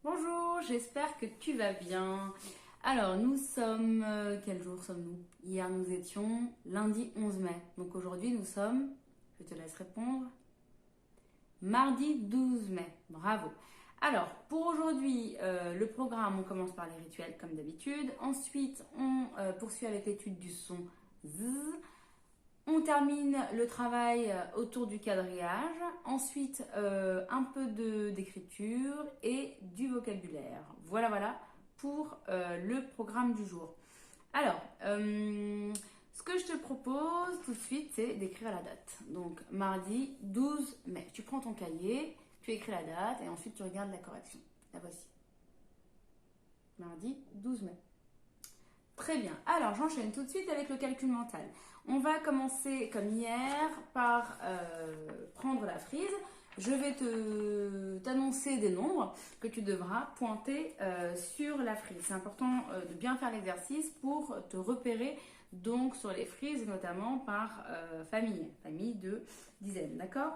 Bonjour, j'espère que tu vas bien. Alors, nous sommes... quel jour sommes-nous? Hier, nous étions lundi 11 mai. Donc aujourd'hui, nous sommes... Je te laisse répondre. Mardi 12 mai. Bravo. Alors, pour aujourd'hui, le programme, on commence par les rituels comme d'habitude. Ensuite, on poursuit avec l'étude du son Z. On termine le travail autour du quadrillage. Ensuite, un peu d'écriture et du vocabulaire. Voilà pour le programme du jour. Alors, ce que je te propose tout de suite, c'est d'écrire la date. Donc, mardi 12 mai. Tu prends ton cahier, tu écris la date et ensuite tu regardes la correction. La voici. Mardi 12 mai. Très bien. Alors, j'enchaîne tout de suite avec le calcul mental. On va commencer comme hier par prendre la frise. Je vais t'annoncer des nombres que tu devras pointer sur la frise. C'est important de bien faire l'exercice pour te repérer donc sur les frises, notamment par famille de dizaines. D'accord?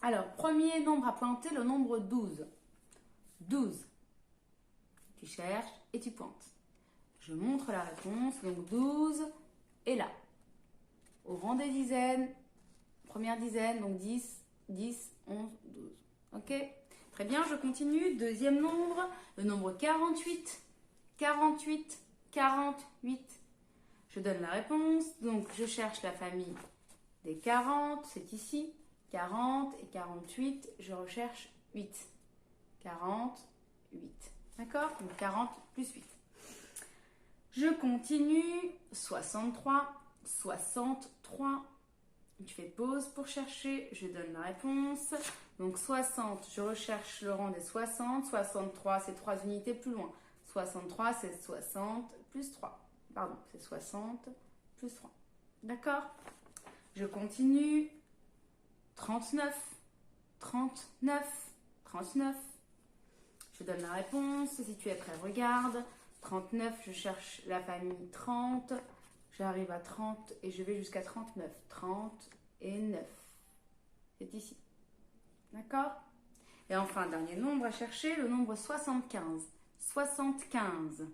Alors, premier nombre à pointer, le nombre 12. 12. Tu cherches et tu pointes. Je montre la réponse, donc 12 est là. Au rang des dizaines, première dizaine, donc 10, 10, 11, 12. Ok? Très bien, je continue. Deuxième nombre, le nombre 48. 48, 48. Je donne la réponse, donc je cherche la famille des 40, c'est ici. 40 et 48, je recherche 8. 40, 8. D'accord? Donc 40 plus 8. Je continue, 63, 63. Tu fais pause pour chercher, je donne la réponse. Donc 60, je recherche le rang des 60. 63, c'est 3 unités plus loin. 63, c'est 60 plus 3. Pardon, c'est 60 plus 3. D'accord? Je continue, 39, 39, 39. Je donne la réponse, si tu es prêt, regarde. 39, je cherche la famille 30. J'arrive à 30 et je vais jusqu'à 39. 30 et 9. C'est ici. D'accord? Et enfin, dernier nombre à chercher, le nombre 75. 75.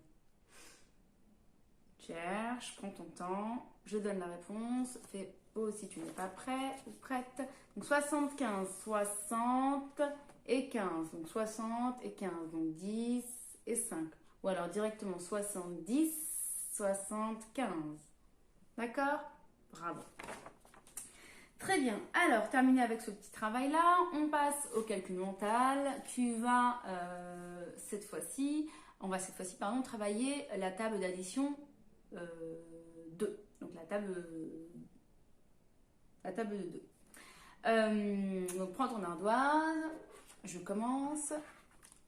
Cherche, prends ton temps. Je donne la réponse. Fais pause si tu n'es pas prêt ou prête. Donc 75, 60 et 15. Donc 60 et 15. Donc 10 et 5. Ou alors directement 70, 75. D'accord? Bravo. Très bien. Alors, terminé avec ce petit travail-là, on passe au calcul mental. Tu vas cette fois-ci, travailler la table d'addition 2. Donc la table de 2. Donc prends ton ardoise. Je commence.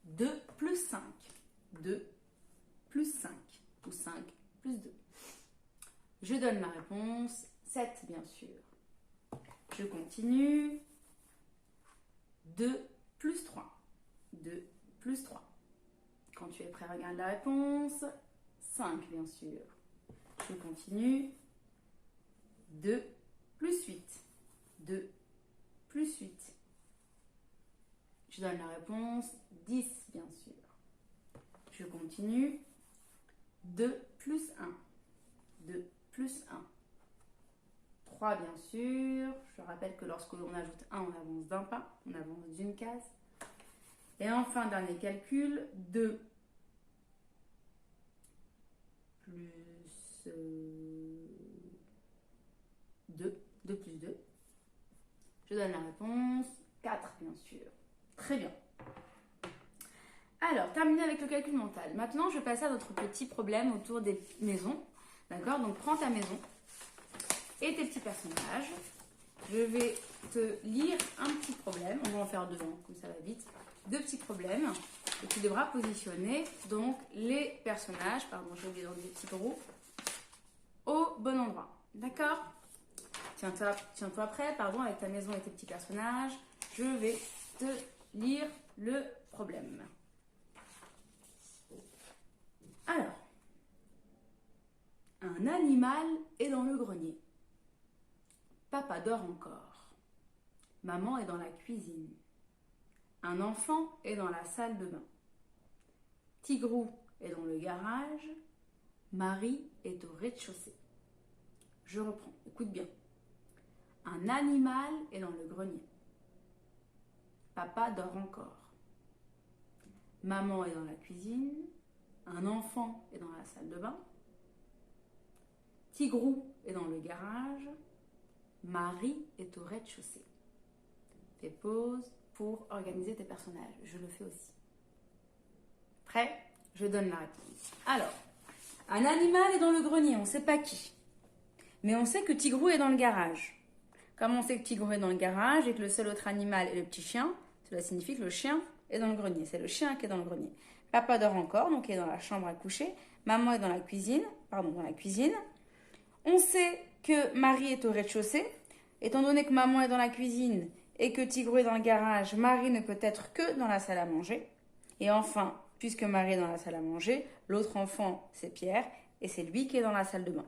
2 plus 5. 2 plus 5. Ou 5 plus 2. Je donne ma réponse. 7, bien sûr. Je continue. 2 plus 3. 2 plus 3. Quand tu es prêt, regarde la réponse. 5, bien sûr. Je continue. 2 plus 8. 2 plus 8. Je donne la réponse. 10, bien sûr. Je continue. 2 plus 1. 2 plus 1. 3, bien sûr. Je rappelle que lorsque l'on ajoute 1, on avance d'un pas. On avance d'une case. Et enfin, dernier calcul. 2 plus 2. 2 plus 2. Je donne la réponse. 4, bien sûr. Très bien. Alors, terminé avec le calcul mental. Maintenant, je vais passer à notre petit problème autour des maisons. D'accord? Donc, prends ta maison et tes petits personnages. Je vais te lire un petit problème. On va en faire deux, comme ça va vite. Deux petits problèmes. Et tu devras positionner donc les personnages, pardon, j'ai oublié d'enlever les petits roues, au bon endroit. D'accord? Tiens-toi prêt, pardon, avec ta maison et tes petits personnages. Je vais te lire le problème. Alors, un animal est dans le grenier. Papa dort encore. Maman est dans la cuisine. Un enfant est dans la salle de bain. Tigrou est dans le garage. Marie est au rez-de-chaussée. Je reprends, écoute bien. Un animal est dans le grenier. Papa dort encore. Maman est dans la cuisine. Un enfant est dans la salle de bain. Tigrou est dans le garage. Marie est au rez-de-chaussée. Fais pause pour organiser tes personnages. Je le fais aussi. Prêt? Je donne la réponse. Alors, un animal est dans le grenier, on ne sait pas qui. Mais on sait que Tigrou est dans le garage. Comme on sait que Tigrou est dans le garage et que le seul autre animal est le petit chien, cela signifie que le chien est dans le grenier. C'est le chien qui est dans le grenier. Papa dort encore, donc il est dans la chambre à coucher. Maman est dans la cuisine. On sait que Marie est au rez-de-chaussée. Étant donné que maman est dans la cuisine et que Tigrou est dans le garage, Marie ne peut être que dans la salle à manger. Et enfin, puisque Marie est dans la salle à manger, l'autre enfant, c'est Pierre, et c'est lui qui est dans la salle de bain.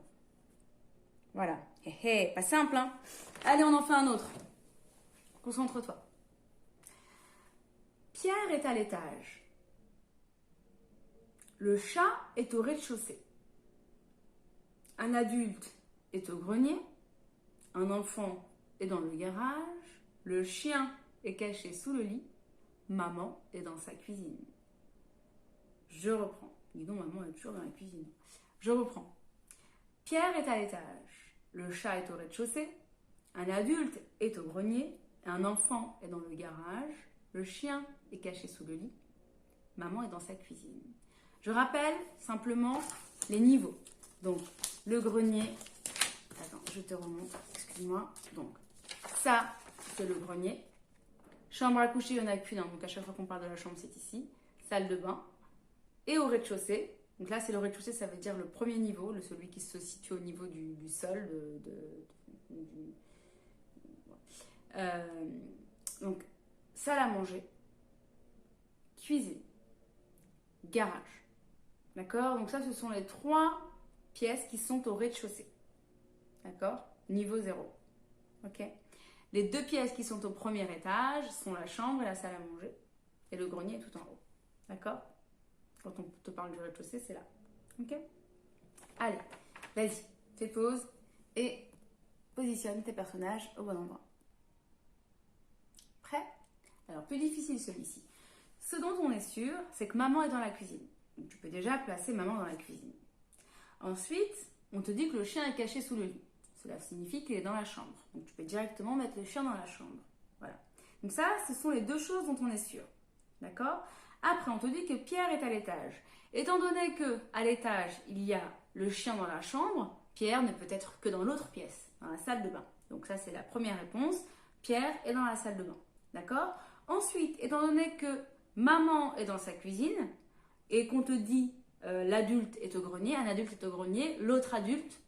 Voilà. Pas simple, hein? Allez, on en fait un autre. Concentre-toi. Pierre est à l'étage. Le chat est au rez-de-chaussée. Un adulte est au grenier. Un enfant est dans le garage. Le chien est caché sous le lit. Maman est dans sa cuisine. Je reprends. Dis donc, maman est toujours dans la cuisine. Je reprends. Pierre est à l'étage. Le chat est au rez-de-chaussée. Un adulte est au grenier. Un enfant est dans le garage. Le chien est caché sous le lit. Maman est dans sa cuisine. Je rappelle simplement les niveaux. Donc, le grenier. Attends, je te remonte. Excuse-moi. Donc, ça, c'est le grenier. Chambre à coucher, il n'y en a qu'une. Donc, à chaque fois qu'on parle de la chambre, c'est ici. Salle de bain. Et au rez-de-chaussée. Donc là, c'est le rez-de-chaussée, ça veut dire le premier niveau, celui qui se situe au niveau du sol. Donc, salle à manger, cuisine, garage. D'accord? Donc ça, ce sont les 3 pièces qui sont au rez-de-chaussée. D'accord? Niveau 0. Ok? Les 2 pièces qui sont au premier étage sont la chambre et la salle à manger. Et le grenier est tout en haut. D'accord? Quand on te parle du rez-de-chaussée, c'est là. Ok? Allez, vas-y, fais pause et positionne tes personnages au bon endroit. Prêt? Alors, plus difficile celui-ci. Ce dont on est sûr, c'est que maman est dans la cuisine. Donc, tu peux déjà placer maman dans la cuisine. Ensuite, on te dit que le chien est caché sous le lit. Cela signifie qu'il est dans la chambre. Donc, tu peux directement mettre le chien dans la chambre. Voilà. Donc ça, ce sont les 2 choses dont on est sûr. D'accord? Après, on te dit que Pierre est à l'étage. Étant donné qu'à l'étage, il y a le chien dans la chambre, Pierre ne peut être que dans l'autre pièce, dans la salle de bain. Donc ça, c'est la première réponse. Pierre est dans la salle de bain. D'accord? Ensuite, étant donné que maman est dans sa cuisine et qu'on te dit l'adulte est au grenier, un adulte est au grenier, l'autre adulte,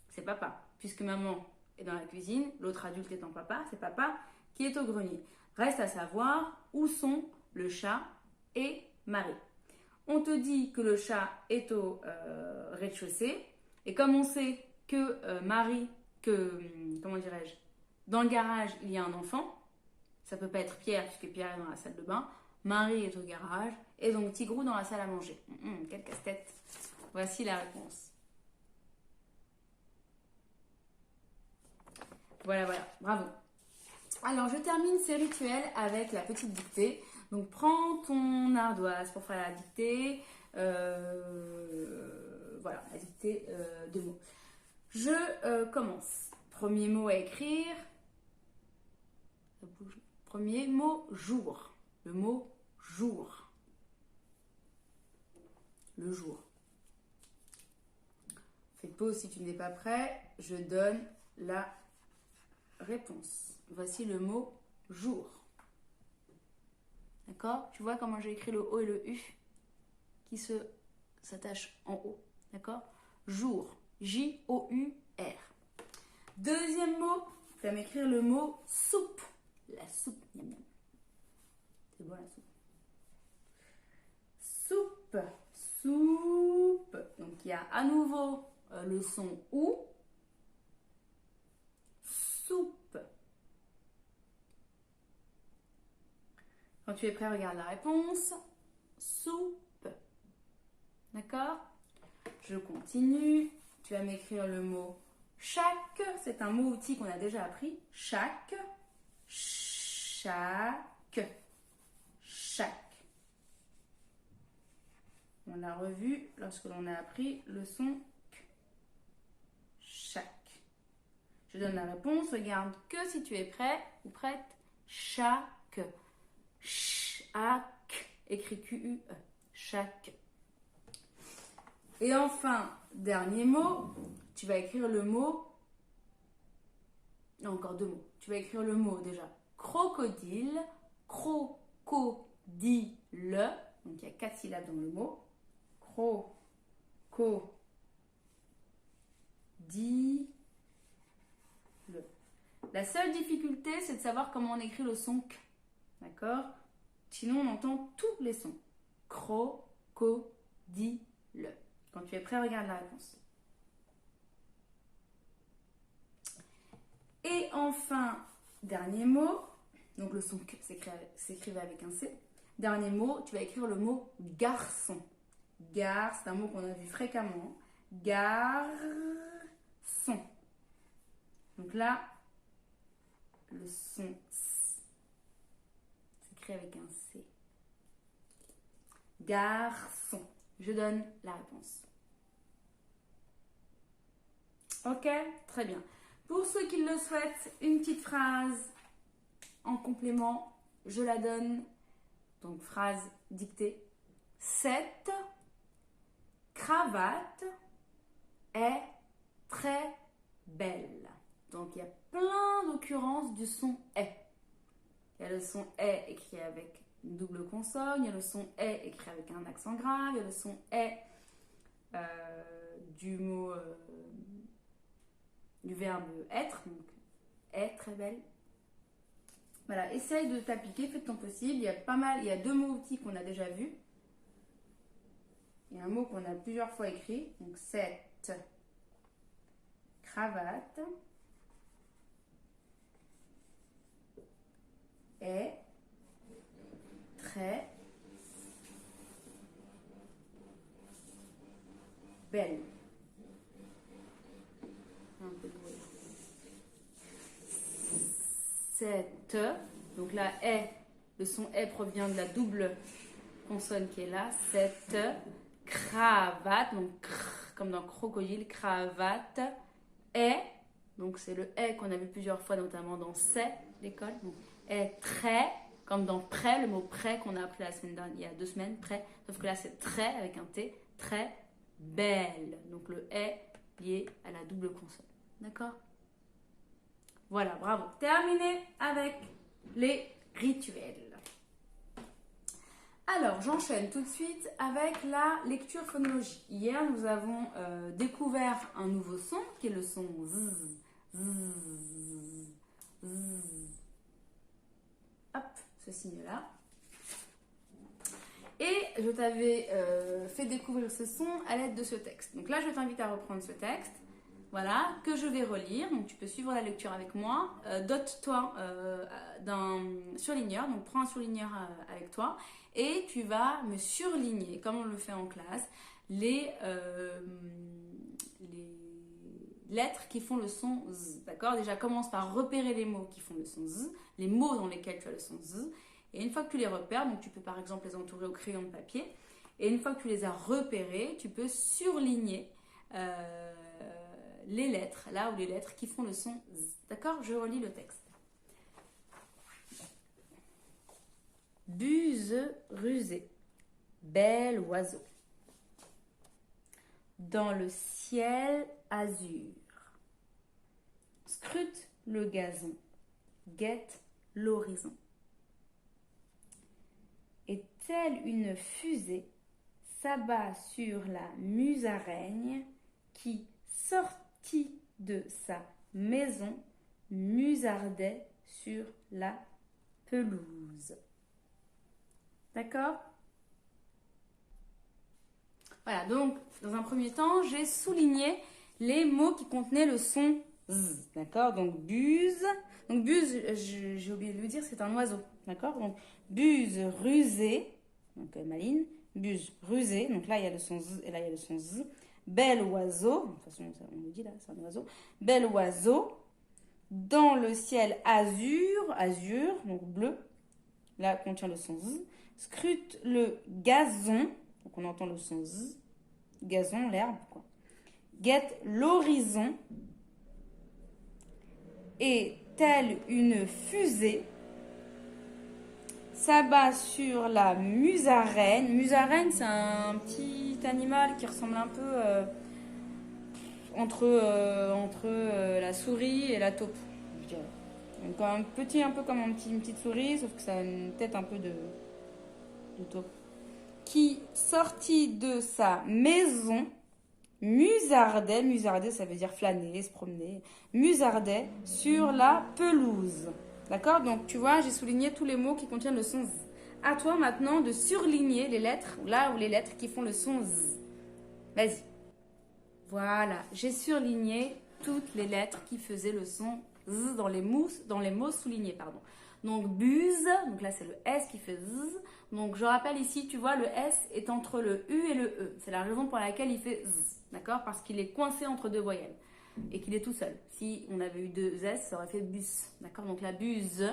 c'est papa. Puisque maman est dans la cuisine, l'autre adulte étant papa, c'est papa qui est au grenier. Reste à savoir où sont le chat et Marie. On te dit que le chat est au rez-de-chaussée. Et comme on sait que dans le garage, il y a un enfant, ça peut pas être Pierre puisque Pierre est dans la salle de bain, Marie est au garage et donc Tigrou dans la salle à manger. Quel casse-tête. Voici la réponse. Voilà, bravo. Alors, je termine ces rituels avec la petite dictée. Donc, prends ton ardoise pour faire la dictée. Voilà, la dictée de mots. Je commence. Premier mot à écrire. Premier mot, jour. Le mot jour. Le jour. Fais pause si tu n'es pas prêt. Je donne la réponse. Voici le mot jour. D'accord? Tu vois comment j'ai écrit le O et le U qui s'attachent en haut. D'accord? Jour. J-O-U-R. Deuxième mot, tu vas m'écrire le mot soupe. La soupe. Miam, miam. C'est bon la soupe. Soupe. Soupe. Donc il y a à nouveau le son OU. Soupe. Quand tu es prêt, regarde la réponse. Soupe. D'accord? Je continue. Tu vas m'écrire le mot chaque. C'est un mot outil qu'on a déjà appris. Chaque. Chaque. Chaque. On l'a revu lorsque l'on a appris le son K. Chaque. Je donne la réponse. Regarde que si tu es prêt ou prête. Chaque. Chaque. Écrit Q-U-E. Chaque. Et enfin, dernier mot. Tu vas écrire le mot. Non, encore deux mots. Tu vas écrire le mot déjà. Crocodile. Crocodile. Donc il y a 4 syllabes dans le mot. Crocodile. La seule difficulté, c'est de savoir comment on écrit le son K. D'accord? Sinon, on entend tous les sons. Crocodile. Quand tu es prêt, regarde la réponse. Et enfin, dernier mot. Donc le son K s'écrivait avec un C. Dernier mot, tu vas écrire le mot garçon. Gar, c'est un mot qu'on a vu fréquemment. Garçon. Donc là, le son S s'écrit avec un C. Garçon. Je donne la réponse. Ok, très bien. Pour ceux qui le souhaitent, une petite phrase en complément, je la donne. Donc, phrase dictée. Cette cravate est très belle. Donc, il y a plein d'occurrences du son est. Il y a le son est écrit avec une double consonne, il y a le son est écrit avec un accent grave, il y a le son est du mot, du verbe être, donc est très belle. Voilà, essaye de t'appliquer, fais de ton possible. Il y a pas mal, il y a deux mots outils qu'on a déjà vus. Il y a un mot qu'on a plusieurs fois écrit, donc cette cravate est très belle. Un peu de bruit. Cette, donc là, est, le son est provient de la double consonne qui est là. Cette cravate, donc comme dans crocodile, cravate, est, donc c'est le est qu'on a vu plusieurs fois, notamment dans c'est, l'école, donc est très, comme dans prêt, le mot prêt qu'on a appris la semaine dernière, il y a 2 semaines, prêt, sauf que là c'est très avec un T, très belle. Donc le est lié à la double consonne. D'accord? Voilà, bravo. Terminé avec les rituels. Alors, j'enchaîne tout de suite avec la lecture phonologique. Hier, nous avons découvert un nouveau son, qui est le son Z. Z. Z. Hop, ce signe-là. Et je t'avais fait découvrir ce son à l'aide de ce texte. Donc là, je t'invite à reprendre ce texte. Voilà, que je vais relire, donc tu peux suivre la lecture avec moi. Dote-toi d'un surligneur, donc prends un surligneur avec toi et tu vas me surligner, comme on le fait en classe, les lettres qui font le son Z. D'accord? Déjà, commence par repérer les mots qui font le son Z, les mots dans lesquels tu as le son Z. Et une fois que tu les repères, donc tu peux par exemple les entourer au crayon de papier, et une fois que tu les as repérés, tu peux surligner les lettres, là où les lettres qui font le son Z. D'accord? Je relis le texte. Buse rusée, bel oiseau. Dans le ciel azur. Scrute le gazon, guette l'horizon. Et telle une fusée s'abat sur la musaraigne qui sortit de sa maison, musardait sur la pelouse. D'accord? Voilà, donc dans un premier temps, j'ai souligné les mots qui contenaient le son Z. D'accord? Donc buse. Donc buse, j'ai oublié de le dire, c'est un oiseau. D'accord? Donc buse rusée, donc maline. Buse, rusée, donc là il y a le son Z et là il y a le son Z. Bel oiseau, de toute façon on le dit là, c'est un oiseau. Bel oiseau, dans le ciel azur, donc bleu, là contient le son Z. Scrute le gazon, donc on entend le son Z. Gazon, l'herbe, quoi. Guette l'horizon, et telle une fusée, s'abat sur la musaraigne. Musaraigne, c'est un petit animal qui ressemble un peu entre la souris et la taupe, je dirais. Donc un peu comme une petite souris, sauf que ça a une tête un peu de taupe. Qui sortit de sa maison, musardait ça veut dire flâner, se promener, musardait sur la pelouse. D'accord? Donc tu vois, j'ai souligné tous les mots qui contiennent le son Z. À toi maintenant de surligner les lettres, là où les lettres qui font le son Z. Vas-y. Voilà, j'ai surligné toutes les lettres qui faisaient le son Z dans les mots soulignés, pardon. Donc buse, donc là c'est le S qui fait Z. Donc je rappelle ici, tu vois, le S est entre le U et le E. C'est la raison pour laquelle il fait Z, d'accord? Parce qu'il est coincé entre deux voyelles et qu'il est tout seul. Si on avait eu deux S, ça aurait fait bus, d'accord? Donc la buse,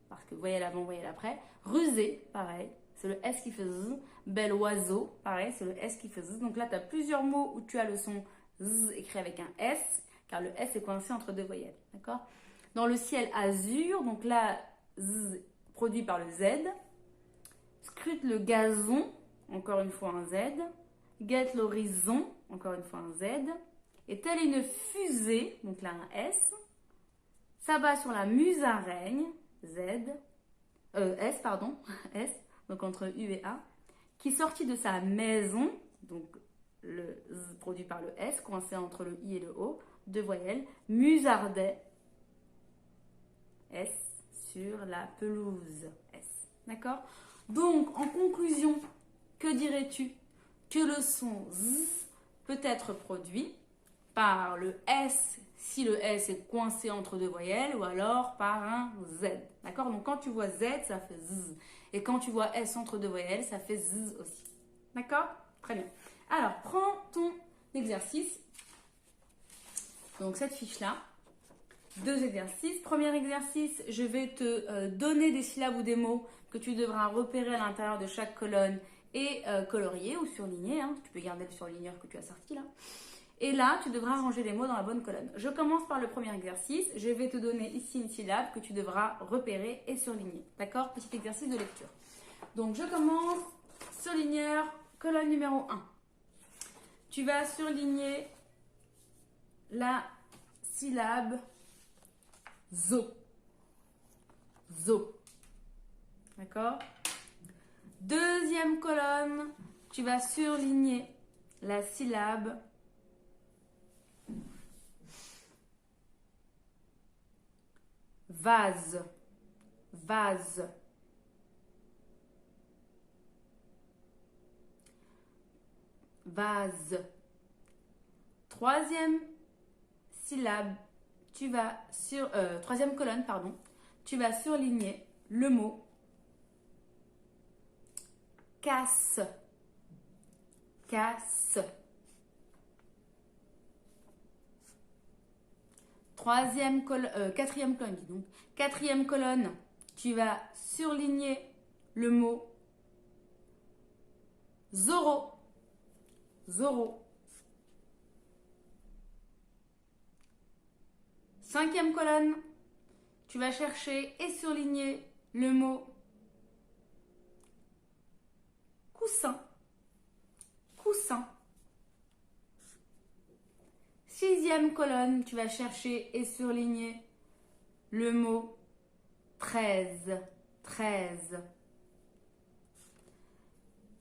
parce que voyelle avant, voyelle après. Rusé, pareil, c'est le S qui fait Z. Bel oiseau, pareil, c'est le S qui fait Z. Donc là, tu as plusieurs mots où tu as le son Z écrit avec un S, car le S est coincé entre deux voyelles, d'accord? Dans le ciel azur, donc là, Z produit par le Z. Scrute le gazon, encore une fois un Z. Guette l'horizon, encore une fois un Z. Et telle une fusée, donc là un S. S'abat sur la musaraigne, Z. S, pardon, S, donc entre U et A. Qui sortit de sa maison, donc le Z produit par le S, coincé entre le I et le O, deux voyelles, musardait, S, sur la pelouse, S. D'accord? Donc, en conclusion, que dirais-tu? Que le son Z peut être produit par le S, si le S est coincé entre deux voyelles, ou alors par un Z. D'accord? Donc, quand tu vois Z, ça fait Z. Et quand tu vois S entre deux voyelles, ça fait Z aussi. D'accord? Très bien. Alors, prends ton exercice. Donc, cette fiche-là. Deux exercices. Premier exercice, je vais te donner des syllabes ou des mots que tu devras repérer à l'intérieur de chaque colonne et colorier ou surligner. Hein. Tu peux garder le surligneur que tu as sorti là. Et là, tu devras ranger les mots dans la bonne colonne. Je commence par le premier exercice. Je vais te donner ici une syllabe que tu devras repérer et surligner. D'accord? Petit exercice de lecture. Donc, je commence. Surligneur, colonne numéro 1. Tu vas surligner la syllabe zo. Zo. D'accord? Deuxième colonne, tu vas surligner la syllabe vase. Vase. Vase. Troisième syllabe, troisième colonne, pardon, tu vas surligner le mot casse. Casse. Quatrième colonne, dis donc. Quatrième colonne, tu vas surligner le mot Zorro. Zorro. Cinquième colonne, tu vas chercher et surligner le mot coussin. Coussin. Sixième colonne, tu vas chercher et surligner le mot 13. 13.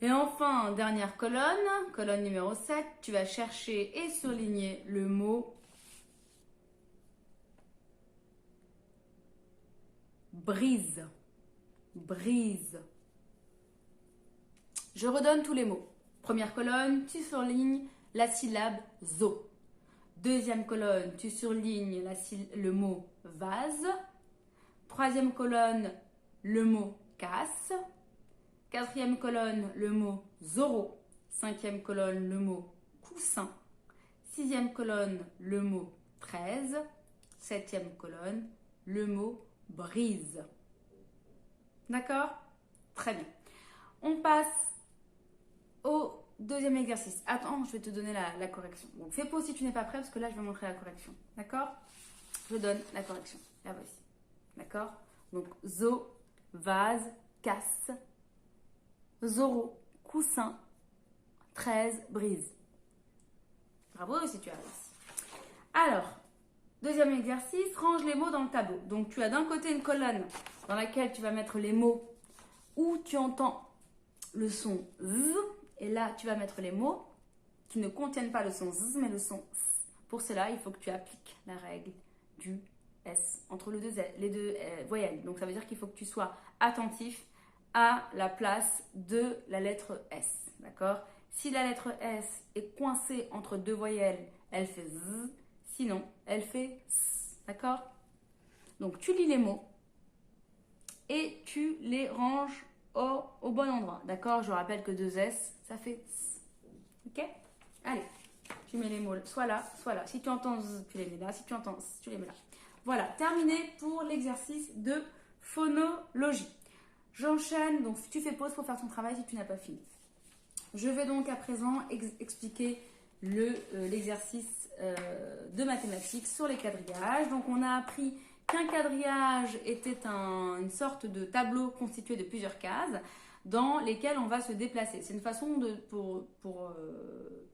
Et enfin, dernière colonne, colonne numéro 7, tu vas chercher et surligner le mot brise. Brise. Je redonne tous les mots. Première colonne, tu surlignes la syllabe zo. Deuxième colonne, tu surlignes le mot vase. Troisième colonne, le mot casse. Quatrième colonne, le mot Zoro. Cinquième colonne, le mot coussin. Sixième colonne, le mot 13. Septième colonne, le mot brise. D'accord? Très bien. On passe au deuxième exercice. Attends, je vais te donner la correction. Donc, fais pause si tu n'es pas prêt parce que là, je vais montrer la correction. D'accord? Je donne la correction. La voici. D'accord? Donc, zo, vase, casse, Zoro, coussin, 13, brise. Bravo si tu as réussi. Alors, deuxième exercice, range les mots dans le tableau. Donc, tu as d'un côté une colonne dans laquelle tu vas mettre les mots où tu entends le son Z. Et là, tu vas mettre les mots qui ne contiennent pas le son Z, mais le son S. Pour cela, il faut que tu appliques la règle du S entre les deux voyelles. Donc, ça veut dire qu'il faut que tu sois attentif à la place de la lettre S. D'accord? Si la lettre S est coincée entre deux voyelles, elle fait Z. Sinon, elle fait S. D'accord? Donc, tu lis les mots et tu les ranges au bon endroit. D'accord? Je rappelle que deux S, ça fait S. Ok? Allez, tu mets les mots soit là, soit là. Si tu entends Z, tu les mets là. Si tu entends S, tu les mets là. Voilà, terminé pour l'exercice de phonologie. J'enchaîne, donc tu fais pause pour faire ton travail si tu n'as pas fini. Je vais donc à présent expliquer l'exercice de mathématiques sur les quadrillages. Donc on a appris qu'un quadrillage était une sorte de tableau constitué de plusieurs cases dans lesquelles on va se déplacer. C'est une façon pour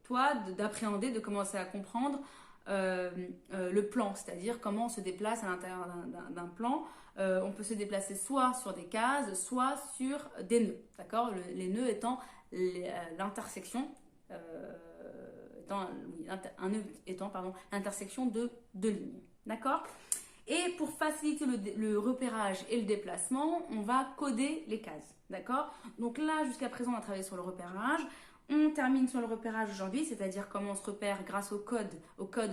toi d'appréhender, de commencer à comprendre le plan, c'est-à-dire comment on se déplace à l'intérieur d'un plan. On peut se déplacer soit sur des cases, soit sur des nœuds. D'accord? Les nœuds étant l'intersection, un nœud étant l'intersection de deux lignes. D'accord? Et pour faciliter le repérage et le déplacement, on va coder les cases. D'accord? Donc là, jusqu'à présent, on a travaillé sur le repérage. On termine sur le repérage aujourd'hui, c'est-à-dire comment on se repère grâce au code,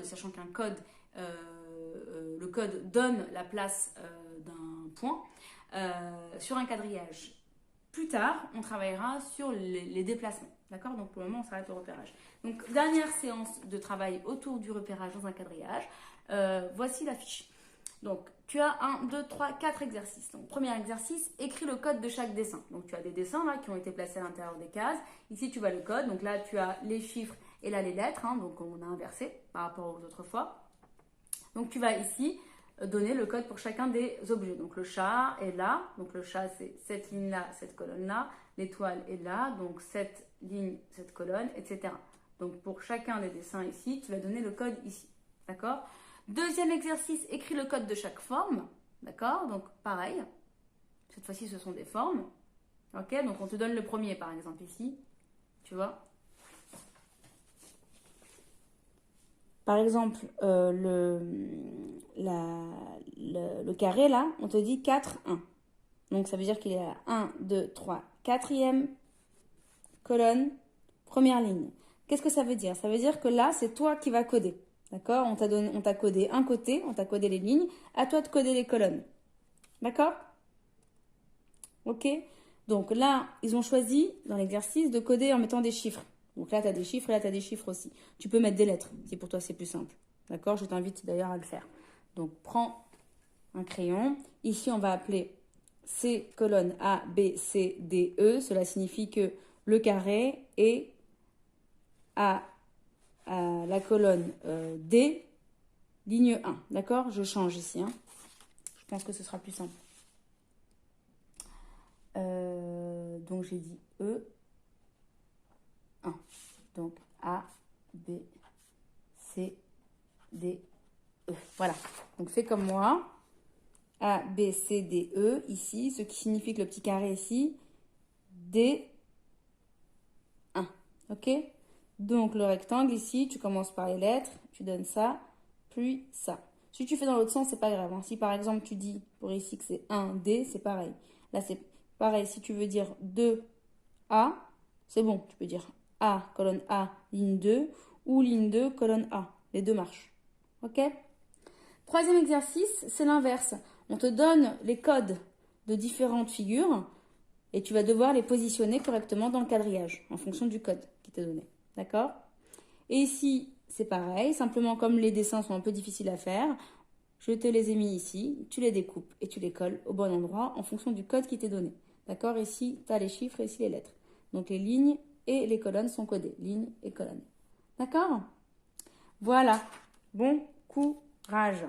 sachant qu'un code, le code donne la place d'un point sur un quadrillage. Plus tard, on travaillera sur les déplacements. D'accord? Donc pour le moment, on s'arrête au repérage. Donc dernière séance de travail autour du repérage dans un quadrillage. Voici la fiche. Donc tu as 1, 2, 3, 4 exercices. Donc premier exercice, écris le code de chaque dessin. Donc tu as des dessins là qui ont été placés à l'intérieur des cases. Ici tu vois le code. Donc là tu as les chiffres et là les lettres. Donc on a inversé par rapport aux autres fois. Donc tu vas ici donner le code pour chacun des objets. Donc le chat est là, donc le chat c'est cette ligne-là, cette colonne-là, l'étoile est là, donc cette ligne, cette colonne, etc. Donc pour chacun des dessins ici, tu vas donner le code ici, d'accord? Deuxième exercice, écris le code de chaque forme, d'accord? Donc pareil, cette fois-ci ce sont des formes, ok? Donc on te donne le premier par exemple ici, tu vois? Par exemple, le carré, là, on te dit 4, 1. Donc, ça veut dire qu'il est à 1, 2, 3, quatrième colonne, première ligne. Qu'est-ce que ça veut dire? Ça veut dire que là, c'est toi qui vas coder. D'accord? On t'a codé un côté, on t'a codé les lignes. À toi de coder les colonnes. D'accord? Ok? Donc là, ils ont choisi, dans l'exercice, de coder en mettant des chiffres. Donc là, tu as des chiffres et là, tu as des chiffres aussi. Tu peux mettre des lettres, si pour toi, c'est plus simple. D'accord? Je t'invite d'ailleurs à le faire. Donc, prends un crayon. Ici, on va appeler ces colonnes A, B, C, D, E. Cela signifie que le carré est à la colonne D, ligne 1. D'accord? Je change ici. Je pense que ce sera plus simple. Donc, j'ai dit E. 1. Donc, A, B, C, D, E. Voilà. Donc, fais comme moi. A, B, C, D, E, ici. Ce qui signifie que le petit carré ici, D, 1. OK? Donc, le rectangle ici, tu commences par les lettres. Tu donnes ça, puis ça. Si tu fais dans l'autre sens, c'est pas grave. Si, par exemple, tu dis pour ici que c'est 1, D, c'est pareil. Là, c'est pareil. Si tu veux dire 2, A, c'est bon. Tu peux dire A, colonne A, ligne 2, ou ligne 2, colonne A. Les deux marchent. OK? Troisième exercice, c'est l'inverse. On te donne les codes de différentes figures et tu vas devoir les positionner correctement dans le quadrillage en fonction du code qui t'est donné. D'accord? Et ici, c'est pareil, simplement comme les dessins sont un peu difficiles à faire, je te les ai mis ici, tu les découpes et tu les colles au bon endroit en fonction du code qui t'est donné. D'accord? Ici, tu as les chiffres et ici les lettres. Donc les lignes et les colonnes sont codées. Lignes et colonnes. D'accord? Voilà. Bon courage.